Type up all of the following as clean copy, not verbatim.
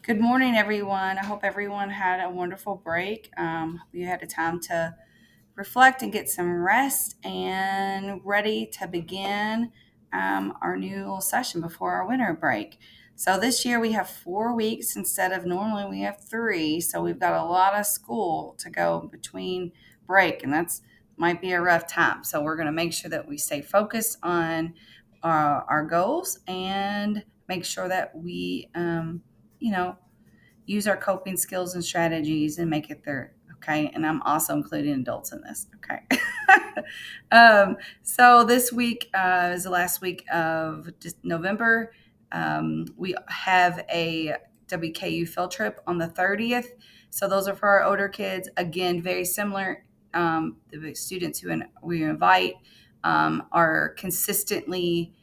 Good morning, everyone. I hope everyone had a wonderful break. You had a time to reflect and get some rest and ready to begin our new little session before our winter break. So this year we have 4 weeks instead of normally we have three. So we've got a lot of school to go between break, and that's might be a rough time. So we're going to make sure that we stay focused on our goals and make sure that we, you know, use our coping skills and strategies and make it there. Okay. And I'm also including adults in this. Okay. So this week is the last week of just November. We have a WKU field trip on the 30th. So those are for our older kids. Again, very similar. The students who we invite are consistently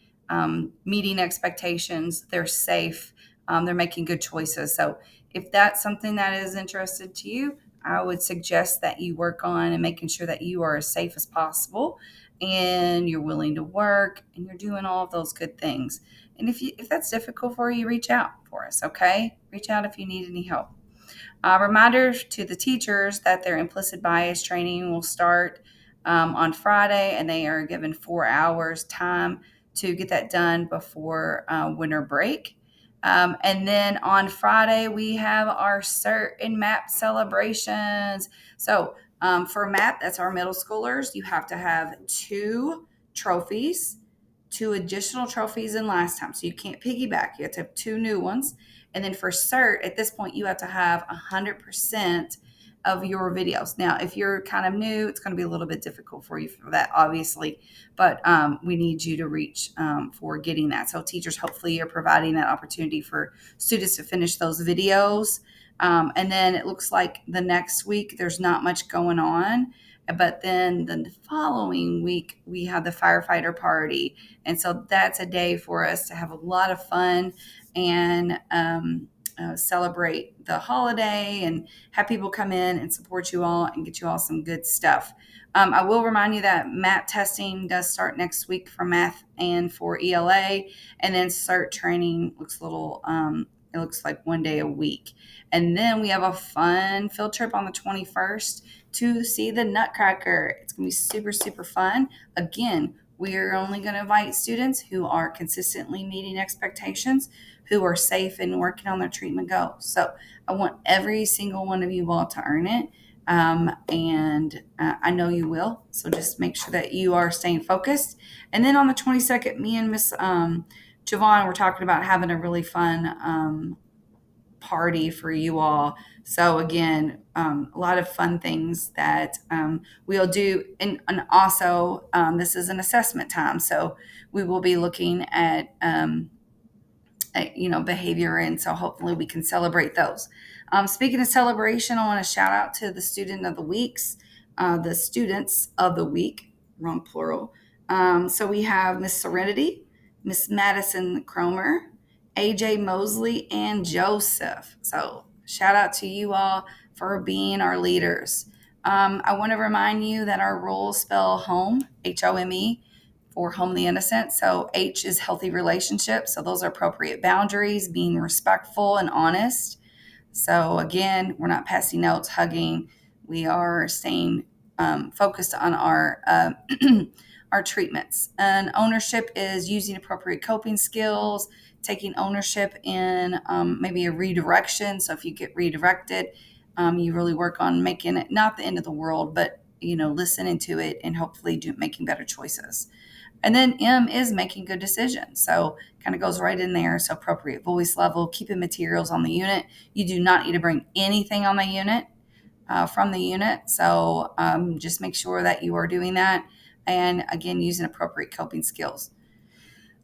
meeting expectations. They're safe. They're making good choices. So if that's something that is interested to you, I would suggest that you work on and making sure that you are as safe as possible and you're willing to work and you're doing all of those good things. And if that's difficult for you, reach out for us, okay? Reach out if you need any help. Reminders to the teachers that their implicit bias training will start on Friday, and they are given 4 hours time to get that done before winter break. And then on Friday, we have our CERT and MAP celebrations. So for MAP, that's our middle schoolers, you have to have two trophies, two additional trophies than last time. So you can't piggyback. You have to have two new ones. And then for CERT, at this point, you have to have 100% of your videos. Now, if you're kind of new, it's going to be a little bit difficult for you for that, obviously, but we need you to reach for getting that. So teachers, hopefully you're providing that opportunity for students to finish those videos. And then it looks like the next week, there's not much going on. But then the following week, we have the firefighter party. And so that's a day for us to have a lot of fun and celebrate the holiday and have people come in and support you all and get you all some good stuff. I will remind you that MAP testing does start next week for math and for ELA, and then CERT training looks a little. It looks like one day a week. And then we have a fun field trip on the 21st to see the Nutcracker. It's going to be super, super fun. Again, we are only going to invite students who are consistently meeting expectations, who are safe and working on their treatment goals. So I want every single one of you all to earn it. And I know you will. So just make sure that you are staying focused. And then on the 22nd, me and Miss Javon were talking about having a really fun party for you all. So again, a lot of fun things that we'll do, and also this is an assessment time, so we will be looking at behavior, and so hopefully we can celebrate those. Speaking of celebration, I want to shout out to the student of the weeks, the students of the week, wrong plural. So we have Miss Serenity, Miss Madison Cromer, AJ Mosley, and Joseph. So shout out to you all for being our leaders. I want to remind you that our rules spell home, HOME, for home the innocent. So H is healthy relationships. So those are appropriate boundaries, being respectful and honest. So again, we're not passing notes, hugging. We are staying focused on our our treatments. And ownership is using appropriate coping skills, taking ownership in maybe a redirection. So if you get redirected, you really work on making it not the end of the world, but listening to it and hopefully making better choices. And then M is making good decisions. So kind of goes right in there. So appropriate voice level, keeping materials on the unit. You do not need to bring anything on the unit from the unit. So just make sure that you are doing that. And again, using appropriate coping skills.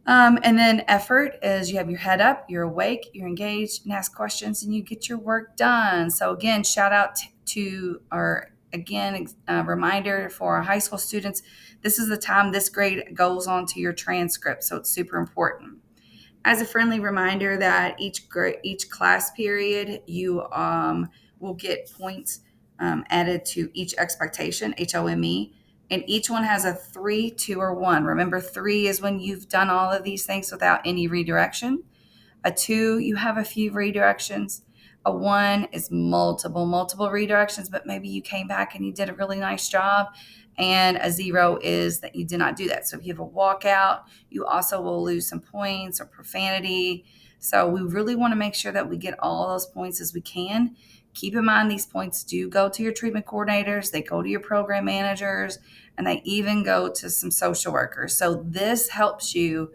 And then effort is you have your head up, you're awake, you're engaged, and ask questions, and you get your work done. So again, shout out to our, again, reminder for our high school students, this is the time this grade goes on to your transcript. So it's super important. As a friendly reminder that each class period, you will get points added to each expectation, HOME, and each one has a 3, 2, or 1. Remember, 3 is when you've done all of these things without any redirection. A 2, you have a few redirections. A one is multiple redirections, but maybe you came back and you did a really nice job. And a zero is that you did not do that. So if you have a walkout, you also will lose some points or profanity. So we really want to make sure that we get all those points as we can. Keep in mind, these points do go to your treatment coordinators, they go to your program managers, and they even go to some social workers. So this helps you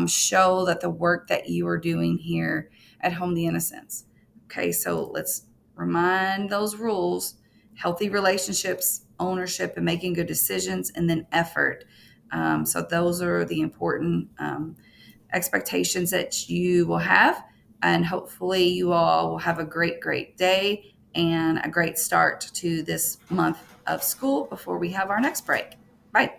show that the work that you are doing here at Home the Innocents. Okay, so let's remind those rules: healthy relationships, ownership, and making good decisions, and then effort. So those are the important expectations that you will have. And hopefully, you all will have a great day and a great start to this month of school before we have our next break. Bye.